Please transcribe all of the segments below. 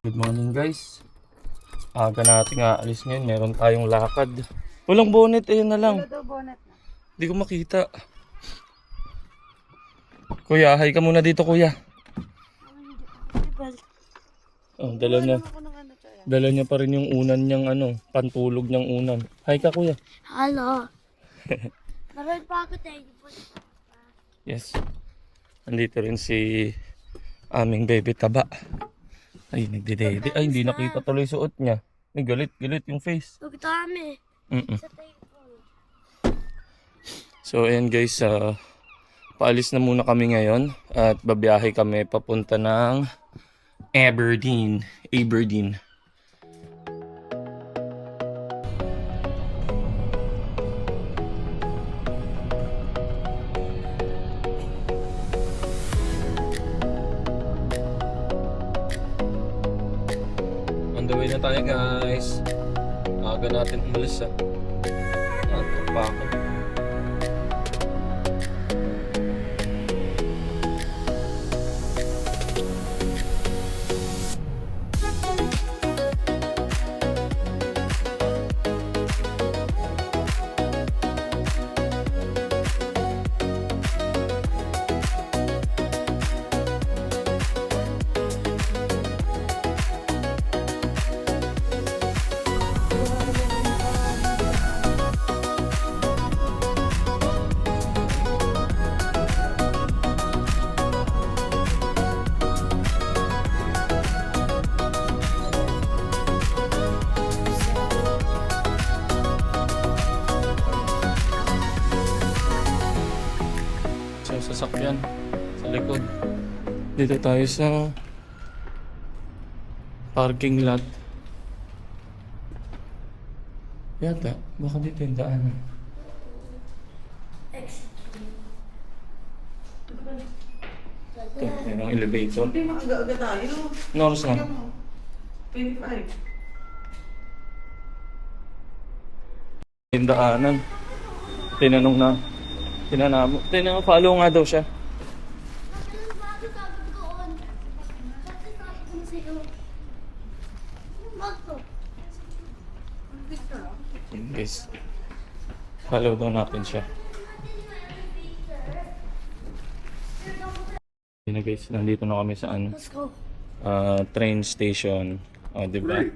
Good morning guys. Aga natin aalis ngayon. Meron tayong lakad. Walang bonnet. Ayun na lang. Wala daw bonnet na. Hindi ko makita. Kuya, hi ka muna dito kuya. Oh, dala niya. Dala niya pa rin yung unan niyang pantulog niyang unan. Hi ka kuya. Hello. Meron pa ako tayo. Yes. Nandito rin si aming baby taba. Ay, nagdidede. Ay, hindi nakita tuloy suot niya. May galit yung face. Huwag dami. Sa table. So, ayan guys. Paalis na muna kami ngayon. At babiyahe kami papunta ng Aberdeen. On the way na tayo guys. Aga natin umalis Antok pa ako. Sasakyan sa likod. Dito tayo sa parking lot. Yata, baka dito yung daan. Ito, yan ang elevator. Hindi, maaga-aga tayo. Noros na. 25. Yung daanan. Tinanong, follow nga daw siya. Guys, follow daw natin siya. Yun na guys, nandito na kami sa Let's go. train station. O, diba?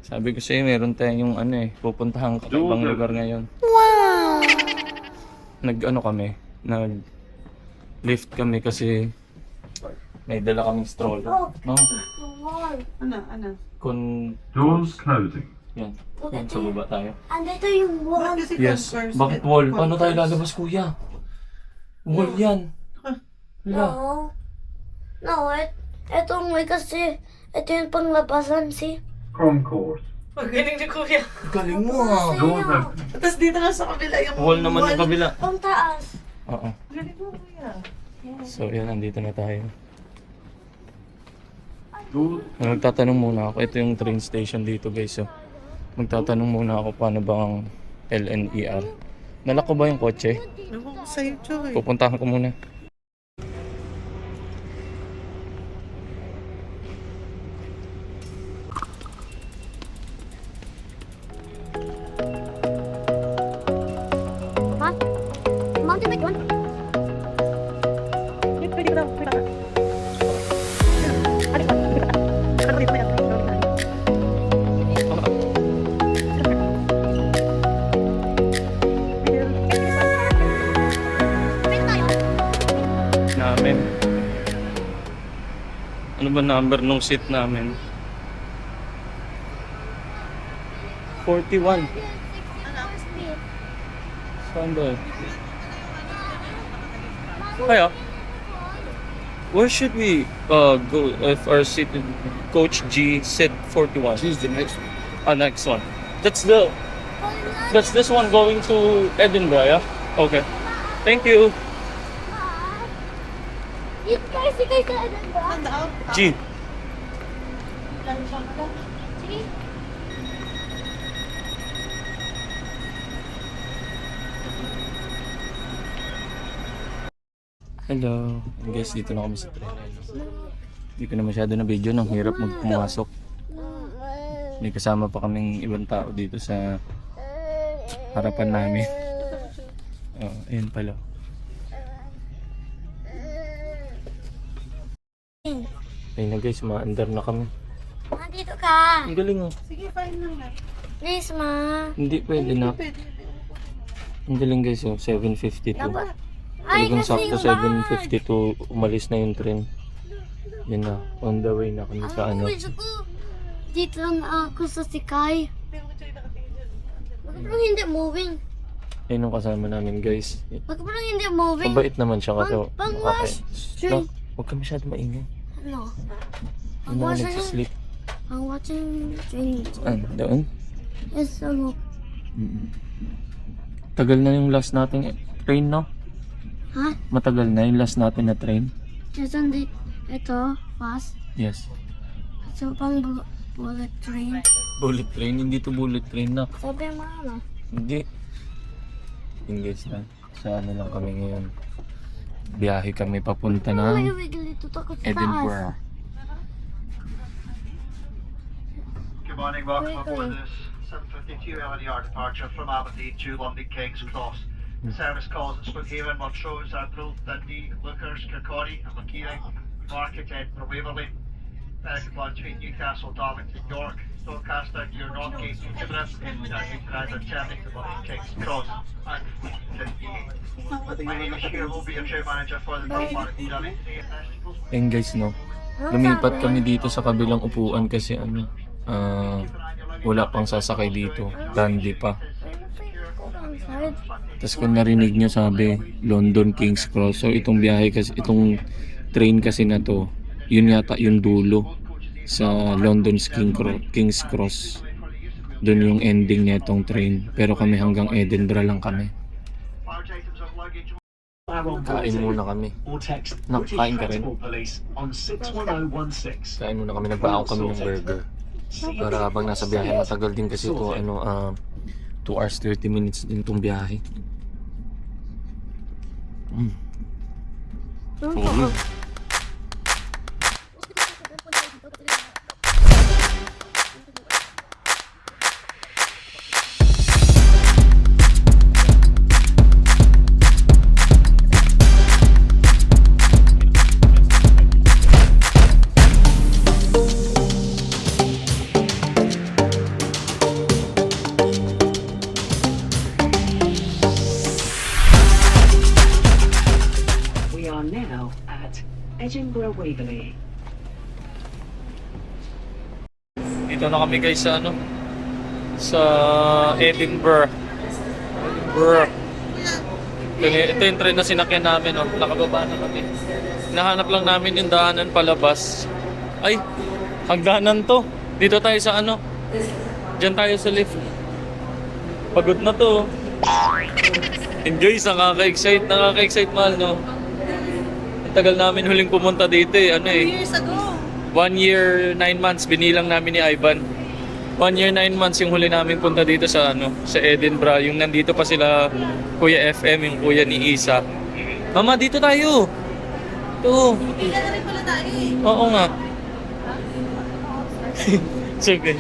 Sabi ko sa'yo, meron tayong pupuntahan ka ibang lugar ngayon. Wow! Nag-lift kami kasi may dala kaming stroller. No? Ano? Doors closing. Yan. Yan, sa baba tayo. Andito yung wall. Bakit kasi Yes. converse Bakit at wall? converse? Paano tayo lalabas, kuya? Wall yan. Wala. No, ito may kasi, ito yung panglabasan Concourse. Magaling ni Kuya. Galing mo Doors open. Tapos dito nga sa kabila yung Wall naman yung kabila. Pang taas. Oo. Galing mo, Kuya. So, yan. Nandito na tayo. Doors. Magtatanong muna ako. Ito yung train station dito, guys. So, magtatanong muna ako paano ba ang LNER. Nalak ko ba yung kotse? Ewan ko sa'yo, Choy. Pupuntahan ko muna. Ha? Mountain bike one? Pwede ko daw. Pwede ka. Ano ba? Ano dito na yan? Pwede tayo. Namin. Ano ba number nung seat namin? 41. Saan ba? Kaya, where should we go if our seat Coach G said 41? She's the next one. Next one. That's this one going to Edinburgh, yeah? Okay. Thank you. Dito tayo si Kay sa Edinburgh. G. Sige. Hello. Guys, dito na kami sa train. Hindi ko na masyado na video, no? Hirap magpumasok. May kasama pa kaming ibang tao dito sa harapan namin. Oh, ayun pala. Ayun na guys, maandar na kami. Nandito ka. Ang galing oh. Sige, fine lang na. Please, ma. Hindi pwede na. Ang galing guys oh, 7:52. Dapat. Ay, Talagang kasi sakto yung 7:52 umalis na yung train. Yan na, on the way na kami sa ano. Wish ko. Dito na ako sa Sikay. Bakit parang hindi moving? Ayun ang kasama namin guys. Bakit parang hindi moving? Mabait naman siya kasi. Pang-wash. No, huwag ka masyado maingay. Ano? Yung mga nagsisleep. I'm watching train. Doon? Yes, ano? Tagal na yung last nating train, no? Ha? Matagal na yung last natin na train. Yes, hindi. Ito, fast. Yes. So, pang bullet train. Bullet train? Hindi to bullet train na. Sabi mo ano? Hindi. Yun guys na. Sa ano lang kami ngayon. Biyahe kami papunta May ng wiggle ito. Takot sa taas. Edinburgh. Good morning, welcome Wait, aboard wait. this 7:52 LNER departure from Aberdeen to London King's Cross. The service calls at Spoonhaven, Montrose, Admiral, Dundee, Lookers, Kirkcaldy and Mackinac, Market, Edinburgh, Waverley. Medical line between Newcastle, Darlington, York, Doncaster, near Northgate, Gibraltar, and Germany to London King's Cross and Dundee. My name is Hugh, will be your train manager for the Darlington Journey today. Ayun guys, no? Lumipat kami dito sa kabilang upuan kasi ano, wala pang sasakay dito. Dundee pa. Tapos kung narinig nyo sabi, London King's Cross. So itong biyahe kasi, itong train kasi na to, yun yata yung dulo sa London's King's Cross. Doon yung ending niya itong train. Pero kami hanggang Edinburgh lang kami. Kain muna kami. Nak, kain ka rin? Kain muna kami, nagbaako kami ng burger. Para habang nasa biyahe, matagal din kasi ito, 2 hours 30 minutes din itong biyahe. We are now at Edinburgh Waverley. Dito na kami guys sa ano, sa Edinburgh. Ito yung train na sinakyan namin, oh. Nakababa na kami. Nahanap lang namin yung daanan palabas. Ay, hagdanan to. Dito tayo sa ano, diyan tayo sa lift. Pagod na to. Enjoy, nakaka-excite mahal, no? Ang tagal namin huling pumunta dito eh, ano eh. Years ago. 1 year, 9 months, binilang namin ni Ivan. 1 year, 9 months yung huli namin punta dito sa ano, sa Edinburgh. Yung nandito pa sila, Kuya FM, yung kuya ni Isa. Mama, dito tayo! Ito. Pila na rin pala tayo eh. Oo nga. Sige.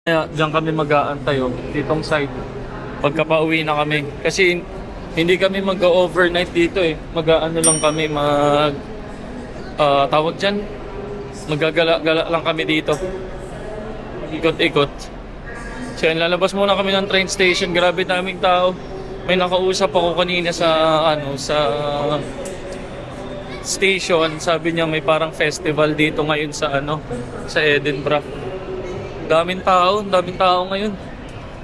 Kaya diyan kami mag-aantay ditong side. Pagka pauwi na kami. Kasi hindi kami mag-overnight dito eh. Mag-aano lang kami, tawag dyan. Magagala-gala lang kami dito. Ikot-ikot. So yan, lalabas muna kami ng train station. Grabe daming tao. May nakausap ako kanina sa sa station. Sabi niya may parang festival dito ngayon sa sa Edinburgh. Daming tao ngayon.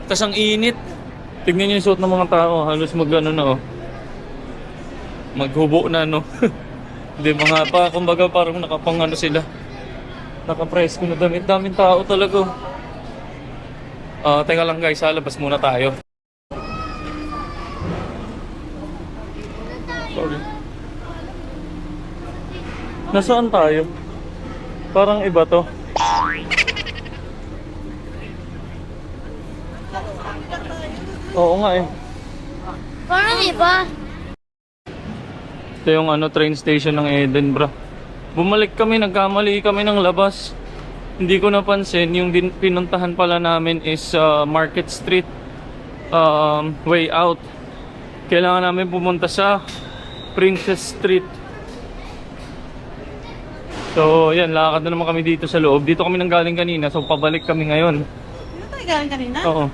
Tapos ang init. Tignan niyo yung suot ng mga tao, halos maghubo na Hindi mga pa, kumbaga parang nakapang sila. Naka-presko na damit. Daming tao talaga. Teka lang guys, labas muna tayo. Sorry. Nasaan tayo? Parang iba to. Oo nga eh. Parang iba. Ito yung ano, train station ng Edinburgh. Bumalik kami, nagkamali kami ng labas. Hindi ko napansin, yung pinuntahan pala namin is Market Street, way out. Kailangan namin pumunta sa Princess Street. So, yan, lakad na naman kami dito sa loob. Dito kami nanggaling kanina, so pabalik kami ngayon. Dito tayo galing kanina? Oo.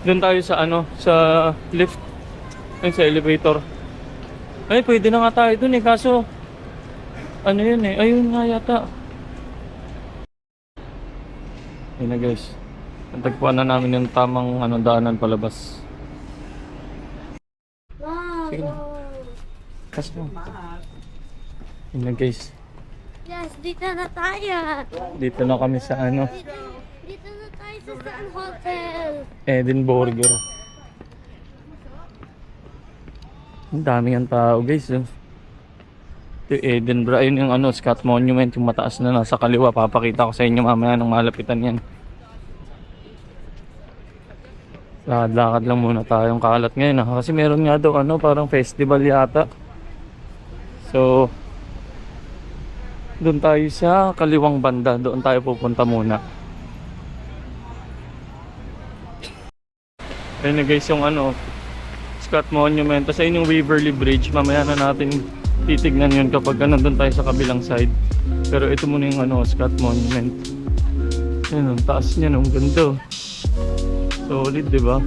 Doon tayo sa ano, sa lift. Ay, sa elevator. Ay, pwede na nga tayo doon eh, kaso ano yun eh, ayun nga yata. Ayun na guys. Natagpuan na namin yung tamang ano, daanan palabas. Wow. Sige na. Kasi mo. Ayun na guys. Yes, dito na tayo. Dito na kami sa ano, Dito na tayo sa Sun Hotel. Edinburgh. Ang dami ang tao guys. Ito yung Edinburgh. Ayun yung ano, Scott Monument. Yung mataas na nasa kaliwa. Papakita ko sa inyo mamaya nung malapitan yan. Lakad-lakad lang muna tayong kalat ngayon ha? Kasi meron nga daw ano, parang festival yata. So doon tayo sa kaliwang banda. Doon tayo pupunta muna. Ayun na guys yung ano, Scott Monument. Tapos ayun yung Waverly Bridge. Mamaya na natin titignan yun kapag nandun tayo sa kabilang side. Pero ito muna yung ano, Scott Monument. Ayun, ang taas niya, ang ganda. Solid, di ba?